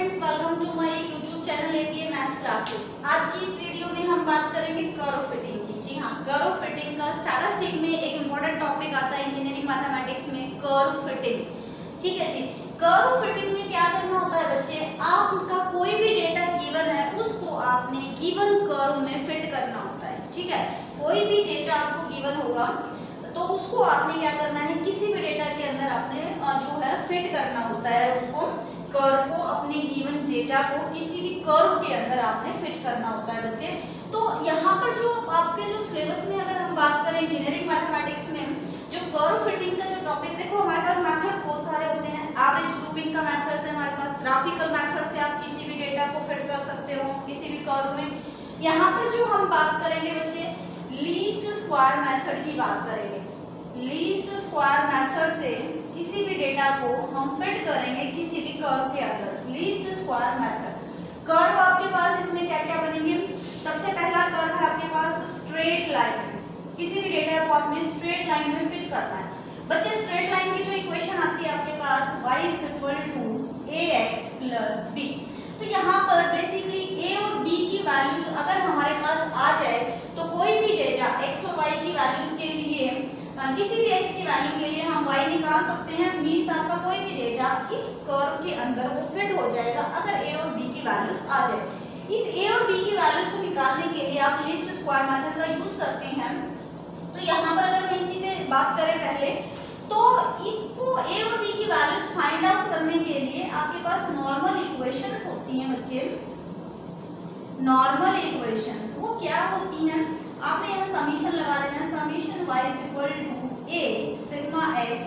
Friends, welcome to my YouTube channel APA maths classes. आज की इस वीडियो में हम बात करेंगे कर्व फिटिंग की। जी हाँ, कर्व फिटिंग का स्टैटिस्टिक में एक इम्पोर्टेंट टॉपिक आता है इंजीनियरिंग मैथमेटिक्स में, कर्व फिटिंग। ठीक है जी, कर्व फिटिंग में क्या करना होता है बच्चे, आपका कोई भी डेटा गिवन है उसको आपने गिवन कर्व में फिट करना होता है। ठीक है, कोई भी डेटा आपको गिवन होगा तो उसको आपने क्या करना है, किसी भी डेटा के अंदर आपने जो है फिट करना होता है, उसको कर्व को, अपने गिवन डेटा को किसी भी कर्व के अंदर आपने फिट करना होता है बच्चे। तो यहाँ पर जो आपके जो सिलेबस में अगर हम बात करें इंजीनियरिंग मैथमेटिक्स में, जो कर्व फिटिंग का जो टॉपिक, देखो हमारे पास मेथड्स बहुत सारे होते हैं। एवरेज ग्रुपिंग का मेथड्स है हमारे पास, ग्राफिकल मेथड से आप किसी भी डेटा को फिट कर सकते हो किसी भी कर्व में। यहाँ पर जो हम बात करेंगे बच्चे, लीस्ट स्क्वायर मेथड की बात करेंगे। लीस्ट स्क्वायर मेथड से किसी भी डेटा को हम फिट करेंगे किसी भी कर्व के अंदर। लीस्ट स्क्वायर मेथड, कर्व आपके पास इसमें क्या क्या बनेंगे। सबसे पहला कर्व है आपके पास स्ट्रेट लाइन। किसी भी डेटा को आपने स्ट्रेट लाइन में फिट करना है बच्चे। स्ट्रेट लाइन की जो इक्वेशन आती है आपके पास, y = ax + b। तो यहाँ पर बेसिकली a और b की वैल्यूज अगर हमारे पास आ जाए तो कोई भी डेटा x और y की वैल्यूज के लिए, किसी भी x की वैल्यू के लिए हम y निकाल सकते हैं। मींस आपका कोई भी डेटा इस कर्व के अंदर वो फिट हो जाएगा अगर a और b की वैल्यूज आ जाए। इस a और b की वैल्यूज को निकालने के लिए आप लीस्ट स्क्वायर मेथड का यूज करते हैं। तो यहाँ पर अगर मैं इसी पे बात करें पहले, तो इसको a और b की वैल्यूज फाइंड आउट करने के लिए आपके पास नॉर्मल इक्वेशंस होती हैं बच्चे। नॉर्मल इक्वेशंस वो क्या होती हैं, आपने यहाँ समीशन लगा देना, summation y = a sigma x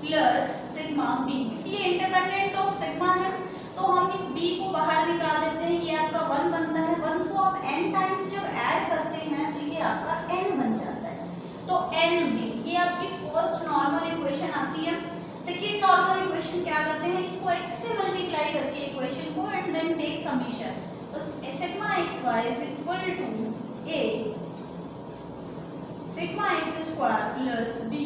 plus sigma b। ये इंडिपेंडेंट ऑफ सिग्मा है तो हम इस b को बाहर निकाल देते हैं, ये आपका 1 बनता है। 1 को आप n टाइम्स जब ऐड करते हैं तो ये आपका n बन जाता है। तो nb, ये आपकी फर्स्ट नॉर्मल इक्वेशन आती है। सेकंड नॉर्मल इक्वेशन क्या करते हैं, इसको x से मल्टीप्लाई करके इक्वेशन को एंड देन टेक समीशन। तो sigma xy = a sigma x² plus b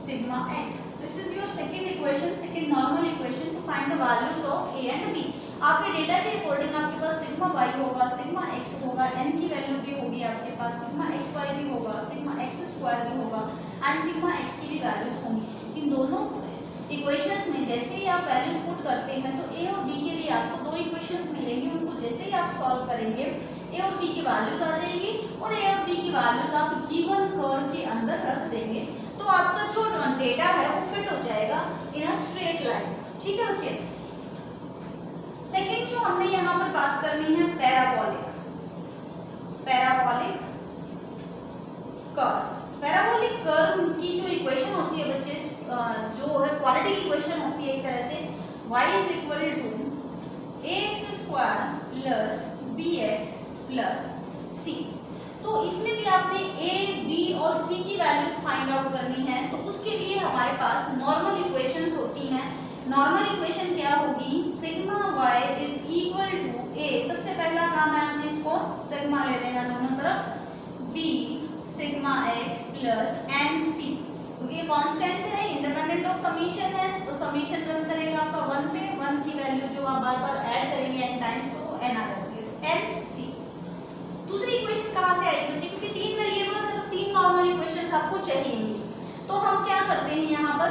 sigma x. This is your second equation, second normal equation to find the values of a and b. आपके data के according आपके पास sigma y होगा, sigma x होगा, n की value भी होगी आपके पास, sigma xy भी होगा, सिग्मा x² भी होगा एंड सिग्मा x की भी वैल्यूज होंगी। इन दोनों इक्वेशंस में जैसे ही आप वैल्यूज पुट करते हैं तो a और b के लिए आपको दो इक्वेशंस मिलेंगी। उनको जैसे ही आप सॉल्व करेंगे a और b की वैल्यूज आ जाएगी और a और b की वैल्यूज आप गिवन कर्व के अंदर रख देंगे तो आपका जो डेटा है वो फिट हो जाएगा इन अ स्ट्रेट लाइन। ठीक है बच्चे। सेकंड जो हमने यहाँ पर बात करनी है, parabolic. Parabolic curve, parabolic curve की जो इक्वेशन होती है बच्चे, जो है क्वाड्रेटिक इक्वेशन होती है एक तरह से, y = ax² + bx + c। तो इसमें भी आपने a, b और c की वैल्यूज फाइंड आउट करनी है तो उसके लिए हमारे पास नॉर्मल इक्वेशंस होती हैं। नॉर्मल इक्वेशन क्या होगी, सिग्मा y = a, सबसे पहला काम है आपने इसको सिग्मा ले देना दोनों तरफ, b sigma x plus nc, क्योंकि ये कांस्टेंट है, इंडिपेंडेंट ऑफ समीशन है तो समीशन रन करेगा आपका 1 पे। 1 की वैल्यू जो आप बार बार ऐड करेंगे n टाइम्स तो वो n आ जाती है, nc। दूसरी इक्वेशन कहाँ से आएगी बच्चे, क्योंकि 3 वेरिएबल्स है तो 3 नॉर्मल इक्वेशंस आपको चाहिए। तो हम क्या करते हैं, यहाँ पर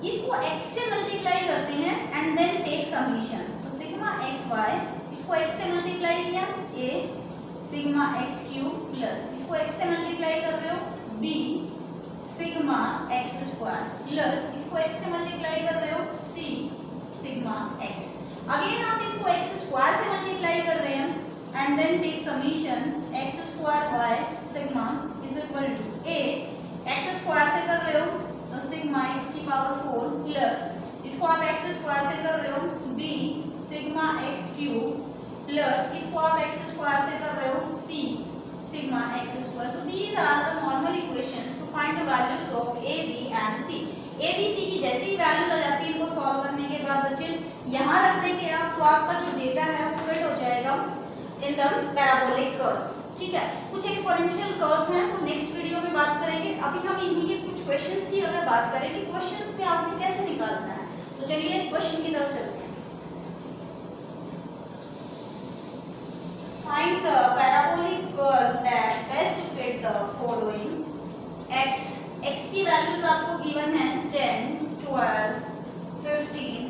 इसको x से मल्टीप्लाई करते हैं एंड देन टेक समीशन। तो सिग्मा xy, इसको x से मल्टीप्लाई किया, a सिग्मा x³ प्लस इसको x से मल्टीप्लाई कर रहे हो, b सिग्मा x² प्लस इसको x से मल्टीप्लाई कर रहे हो, c सिग्मा x। अगेन आप इसको x² से मल्टीप्लाई कर रहे हैं and then take summation x² y sigma = a, x² से कर रहे हो तो सिग्मा x⁴ प्लस इसको आप x² से कर रहे हो, b सिग्मा x³ प्लस इसको आप x² से कर रहे हो, c sigma x²। So these are the normal equations to find the values of a, b and c. a, b, c की जैसे ही वैल्यूज आ जाती है इनको सॉल्व करने के बाद बच्चे यहाँ रख देंगे आप तो आपका जो डेटा है वो फिट हो जाएगा इन द पैराबोलिक कर्व। ठीक है, कुछ एक्सपोनेंशियल कर्व्स हैं तो नेक्स्ट वीडियो में बात करेंगे। अभी हम इन्हीं के कुछ क्वेश्चंस की अगर बात करें कि क्वेश्चंस में आपने कैसे निकालना है, तो चलिए क्वेश्चन की तरफ चलते हैं। find the parabolic curve that best fit the following x की वैल्यूज आपको गिवन है 10, 12, 15,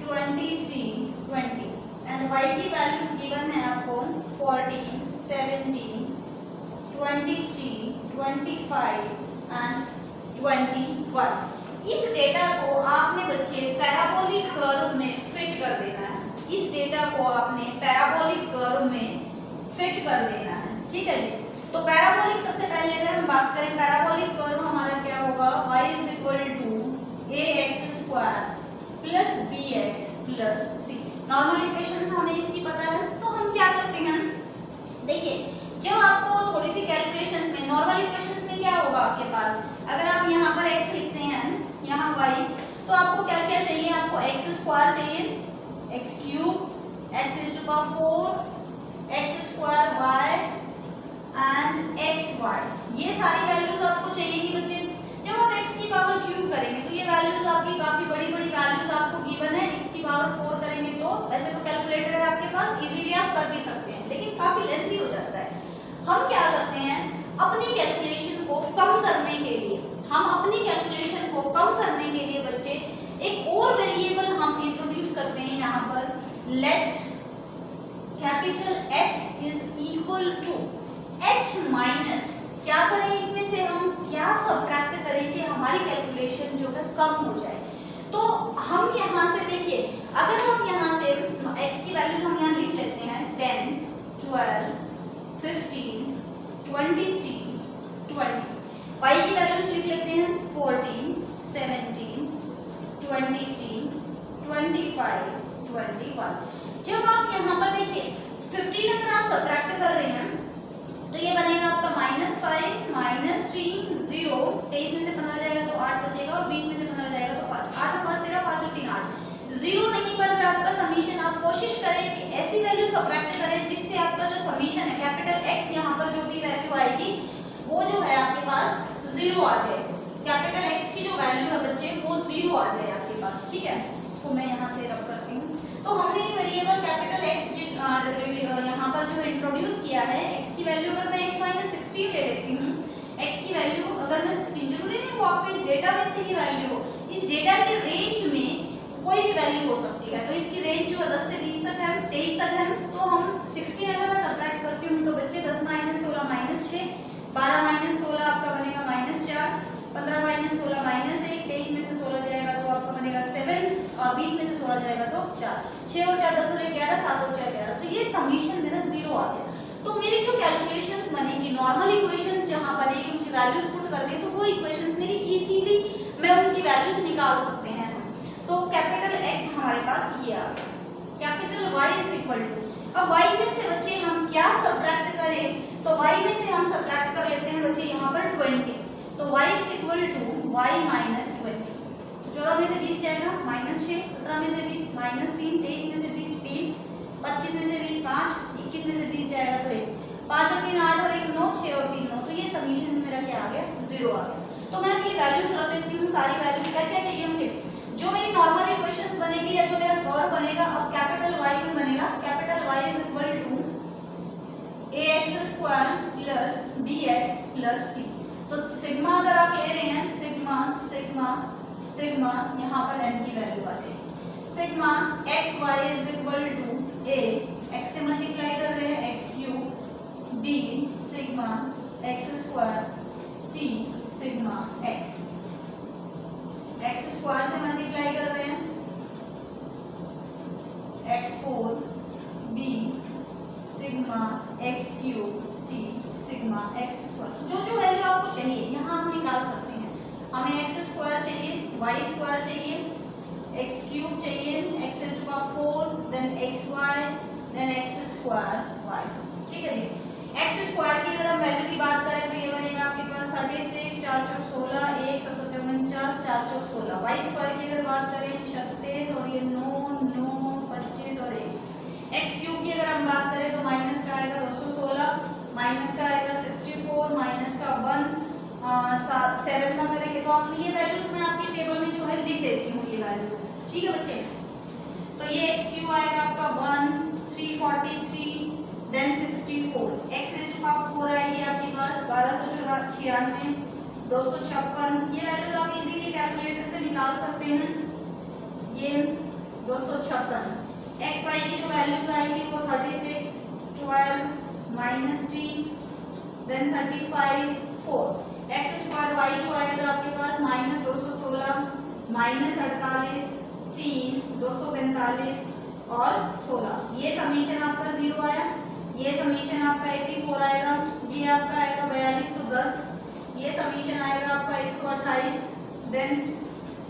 23, 20 एंड y की वैल्यूज गिवन है आपको 14, 17, 23, 25 एंड 21। इस डेटा को आपने बच्चे पैराबोलिक कर्व में फिट कर देना है। इस डेटा को आपने पैराबोलिक कर्व में फिट कर देना है, ठीक है जी। तो पैराबोलिक सबसे पहले अगर हम बात करें पैराबोलिक कर्व हमारा क्या होगा, y is equal to ax square plus bx plus c। Normal equations हमें इसकी पता है, तो हम क्या करते हैं, देखिए जब आपको थोड़ी सी कैलकुलेशंस में नॉर्मल इक्वेशंस में क्या होगा आपके पास, अगर आप यहाँ पर x लिखते हैं यहाँ y, तो आपको क्या क्या चाहिए, आपको x स्क्वायर चाहिए, x cube, x is to power 4, x square y and xy, ये सारी वैल्यूज आपको चाहिए बच्चे। जब आप x की पावर क्यूब करेंगे तो ये वैल्यूज आपकी काफी बड़ी बड़ी वैल्यूज आपको गिवन है। x की पावर 4 करेंगे तो वैसे तो कैलकुलेटर है आपके पास, इजीली आप कर भी सकते हैं, लेकिन काफी लेंथी हो जाता है। हम क्या करते हैं, अपनी कैलकुलेशन को कम करने के लिए, हम अपनी कैलकुलेशन को कम करने के लिए बच्चे एक और वेरिएबल हम इंट्रोड्यूस करते हैं यहाँ पर, let capital X is equal to x minus, क्या करें इसमें से हम क्या सब्ट्रैक्ट करें कि हमारी कैलकुलेशन जो है कम हो जाए। तो हम यहाँ से देखिए, अगर हम यहाँ से x की वैल्यू हम यहाँ लिख लेते हैं 10, 12, 15, 23, 20, y की वैल्यूज लिख लेते हैं 14, 17, 23, 25, 21। जब आप यहाँ पर देखिए 15 अगर आप सब्ट्रैक्ट कर रहे हैं तो ये बनेगा आपका -5, -3, 0, 23 में से 15 जाएगा तो 8 बचेगा और 20 में से 15 जाएगा तो 5, 8 और 5 13, 5 और 3 8, 0 नहीं बन रहा आपका समीशन। आप कोशिश करें कि ऐसी वैल्यू सब्ट्रैक्ट करें जिससे आपका जो समीशन है कैपिटल X यहाँ पर जो भी वैल्यू आएगी वो जो है आपके पास 0 आ जाए। कैपिटल X की जो वैल्यू है बच्चे वो 0 आ जाए आपके पास, ठीक है। इसको मैं यहाँ से रब करती हूँ। तो हमने एक वेरिएबल कैपिटल X यहाँ पर जो इंट्रोड्यूस किया है, x की वैल्यू अगर मैं x - 16 ले लेती हूँ, x की वैल्यू अगर मैं 16, जरूरी नहीं वो आपके इस डेटा में से ही वैल्यू हो, इस डेटा के रेंज में कोई भी वैल्यू हो सकती है। तो इसकी रेंज जो है 10 से 20 तक है, 23 तक है। तो हम 16 अगर मैं सब्ट्रैक्ट करती हूँ तो बच्चे 10 - 16 -6, 12 - 16 आपका बनेगा -4, 15 - 16 -1, 23 में से 16 जाएगा तो आपका बनेगा 7 और 20 में से 16 जाएगा तो 4, 6 और 4 10 और 11, 7 और 4 11। तो ये समीशन मेरा 0 आ गया। तो मेरी जो कैलकुलेशंस बनेगी, नॉर्मल इक्वेशंस जहाँ बनेगी, मुझे वैल्यूज पुट करने, तो वो इक्वेशंस मेरी इजीली मैं उनकी वैल्यूज निकाल सकते हैं। तो कैपिटल X हमारे पास ये आ गया, capital Y is equal to, अब y में से बच्चे हम क्या सब्ट्रैक्ट करें, तो y में से हम सब्ट्रैक्ट कर लेते हैं बच्चे यहाँ पर 20, तो y is equal to y minus 20। 14 में से 20 जाएगा -6, 17 में से 20 -3, 23 में से 20 3, 25 में से 20 5, 21 में से 20 जाएगा तो 1, 5 और 3 8 और 1 9, 6 और 3 9। तो ये समीशन मेरा क्या आ गया, 0 आ गया। तो मैं ये वैल्यूज रख देती हूँ, सारी वैल्यूज क्या क्या चाहिए मुझे, जो मेरी नॉर्मल इक्वेशंस बनेगी या जो मेरा कर्व बनेगा, अब कैपिटल Y में बनेगा, capital Y is equal to ax square plus bx plus c। तो सिग्मा अगर आप ले रहे हैं, सिग्मा सिग्मा सिग्मा यहाँ पर n की वैल्यू आ जाएगी, sigma xy is equal to a, x से मल्टीप्लाई कर रहे हैं x cube, b sigma x square, c sigma x, x square से मल्टीप्लाई कर रहे हैं x4, b sigma x cube, c sigma x square. जो जो वैल्यू आपको चाहिए यहाँ हम निकाल सकते हैं। हमें x स्क्वायर चाहिए, y स्क्वायर चाहिए, x क्यूब चाहिए, x to power 4, then xy, then x square y, ठीक है जी। x स्क्वायर की अगर हम वैल्यू की बात करें तो ये बनेगा आपके पास 36, 4 चौक 16, 1 749, 4 चौक 16। y स्क्वायर की अगर बात करें 36 और ये 9 9 25 और 1। x क्यूब की अगर हम बात करें तो माइनस का आएगा 216, माइनस का आएगा 64, माइनस का 1 7 का करेंगे तो आप ये वैल्यूज मैं आपके टेबल में जो है लिख देती हूँ ये वैल्यूज, ठीक है बच्चे। तो ये x क्यूब आएगा आपका 1 343 then 64 x raise to power 4 आएगी आपके पास 1296 256 ये वैल्यू आप इजीली कैलकुलेटर से निकाल सकते हैं। ये 256 x y की जो वैल्यूज आएंगी वो 36 12 -3 देन 35 4 x स्क्वायर y जो आएगा आपके पास -216 -48 3 245 और 16 ये समीशन आपका 0 आया। ये समीशन आपका 84 आएगा। ये आपका आएगा 4210। ये समीशन आएगा आपका 128। Then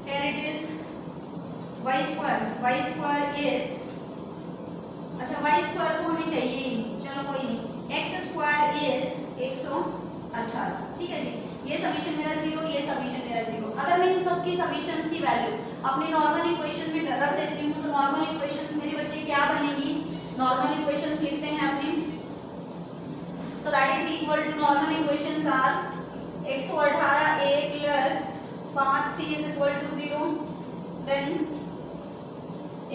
here it is y square is अच्छा y स्क्वायर तो हमें चाहिए ही नहीं, चलो कोई नहीं। x square is 118। ठीक है जी, ये समीशन मेरा 0, ये समीशन मेरा 0। अगर मैं इन सब की समीशंस की वैल्यू अपनी नॉर्मल इक्वेशन में रख देती हूँ तो नॉर्मल इक्वेशंस मेरे बच्चे क्या बनेगी? नॉर्मल इक्वेशंस लिखते हैं अपने, तो that is equal to normal equations are 118a plus 5c is equal to 0, then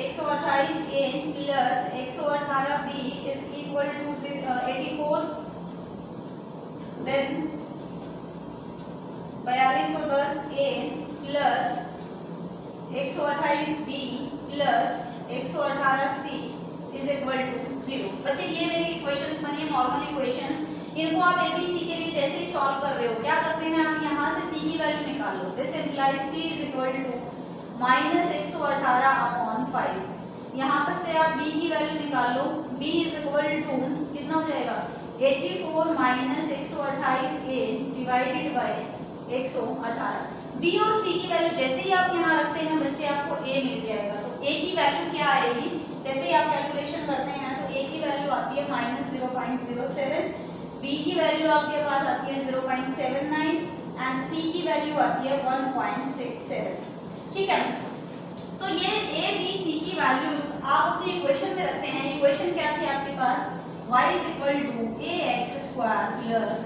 128a plus 118b is equal to 84, then 4210a plus 128b plus 118c is equal to 0। बच्चे ये मेरी equations बनी है normal equations. इनको आप ABC के लिए जैसे ही सॉल्व कर रहे हो क्या करते हैं आप यहाँ से c की वैल्यू निकाल लो। This implies c is equal to -118/5। यहाँ पर से आप b की वैल्यू निकाल लो। b इज इक्वल टू कितना हो जाएगा? 84 - 128a डिवाइडेड बाय 118। b और c की वैल्यू जैसे ही आप यहाँ रखते हैं बच्चे आपको a मिल जाएगा। तो a की वैल्यू क्या आएगी? जैसे ही आप कैलकुलेशन करते हैं तो a की वैल्यू आती है -0.07, b की वैल्यू आपके पास आती है 0.79 एंड c की वैल्यू आती है 1.67। ठीक है, तो ये a b c की वैल्यूज आप अपनी इक्वेशन में रखते हैं। इक्वेशन क्या थी आपके पास? y is equal to ax square plus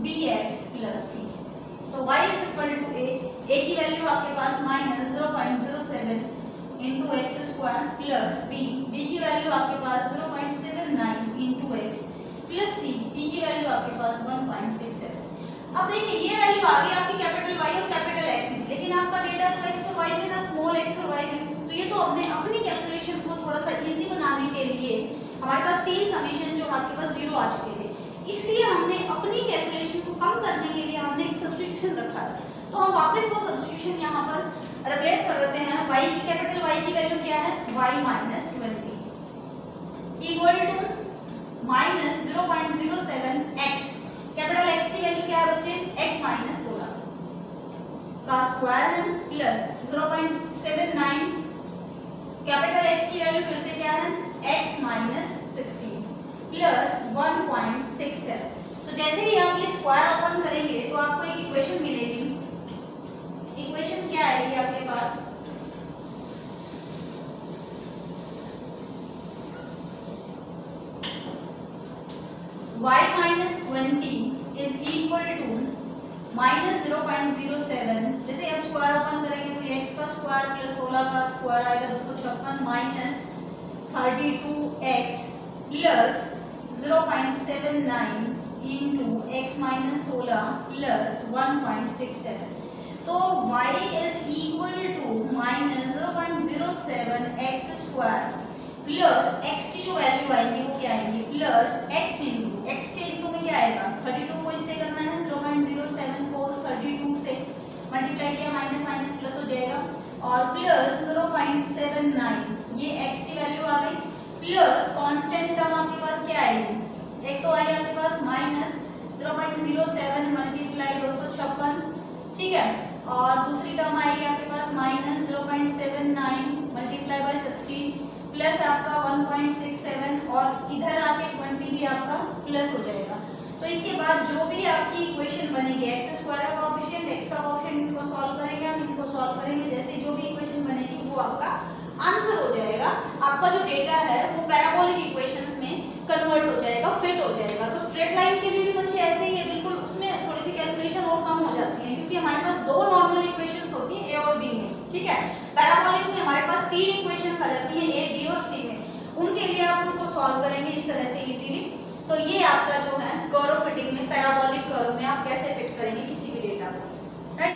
bx plus c। तो y is equal to a की वैल्यू आपके पास -0.07 into X square plus b की वैल्यू आपके पास 0.79 इंटू एक्स प्लस c की वैल्यू आपके पास 1.67। अब देखिए ये वैल्यू आ गई आपकी कैपिटल Y और कैपिटल X में, लेकिन आपका डेटा तो x और y में था, स्मॉल x और y में। तो ये तो अपनी कैलकुलेशन को थोड़ा सा इजी बनाने के लिए हमारे पास 3 समीशन जो आपके पास 0 आ चुके थे, इसलिए हमने अपनी कैलकुलेशन को कम करने के लिए हमने एक सब्स्टिट्यूशन रखा था। तो हम वापस वो सब्स्टिट्यूशन यहाँ पर रिप्लेस कर देते हैं। y की कैपिटल Y की वैल्यू क्या है? y -20 equal to -0.07x। Capital X की वैल्यू क्या है बच्चे? x -16 का स्क्वायर है प्लस 0.79। कैपिटल X की वैल्यू फिर से क्या है? x -16 plus 1.67। तो जैसे ही आप ये स्क्वायर ओपन करेंगे तो आपको एक इक्वेशन मिलेगी। इक्वेशन क्या आएगी आपके पास? y -20 is equal to -0.07। जैसे आप स्क्वायर ओपन करेंगे तो x का स्क्वायर प्लस 16 का स्क्वायर आएगा 256 minus 32x plus 0.79 into x -16 plus 1.67। तो y is equal to -0.07 x square plus x की जो वैल्यू आएगी वो क्या आएगी? प्लस x इंटू x के इंटू में क्या आएगा? 32 को इससे करना है 0.074 32 से मल्टीप्लाई किया माइनस माइनस प्लस हो जाएगा और प्लस 0.79 ये x की वैल्यू आ गई प्लस कांस्टेंट टर्म आपके पास क्या आएगी? एक तो आई आपके पास माइनस 0.07 मल्टीप्लाई 256, ठीक है, और दूसरी टर्म आएगी आपके पास माइनस 0.79 मल्टीप्लाई बाय 16 प्लस आपका 1.67 और इधर आके 20 भी आपका प्लस हो जाएगा। तो इसके बाद जो भी आपकी इक्वेशन बनेगी एक्स स्क्वायर का कोएफिशिएंट एक्स का कोएफिशिएंट इनको सॉल्व करेंगे हम, इनको सॉल्व करेंगे, जैसे जो भी इक्वेशन बनेगी वो आपका आंसर हो जाएगा। आपका जो डेटा है वो पैराबोलिक इक्वेशंस में कन्वर्ट हो जाएगा, फिट हो जाएगा। तो स्ट्रेट लाइन के लिए भी बच्चे ऐसे ही है, बिल्कुल उसमें थोड़ी सी कैलकुलेशन और कम हो जाती है क्योंकि हमारे पास दो नॉर्मल इक्वेशंस होती है ए और बी में, ठीक है। पैराबोलिक में हमारे पास तीन इक्वेशंस आ जाती हैं ए, बी और सी में, उनके लिए आप उनको सॉल्व करेंगे इस तरह से इजीली। तो ये आपका जो है कर्व फिटिंग में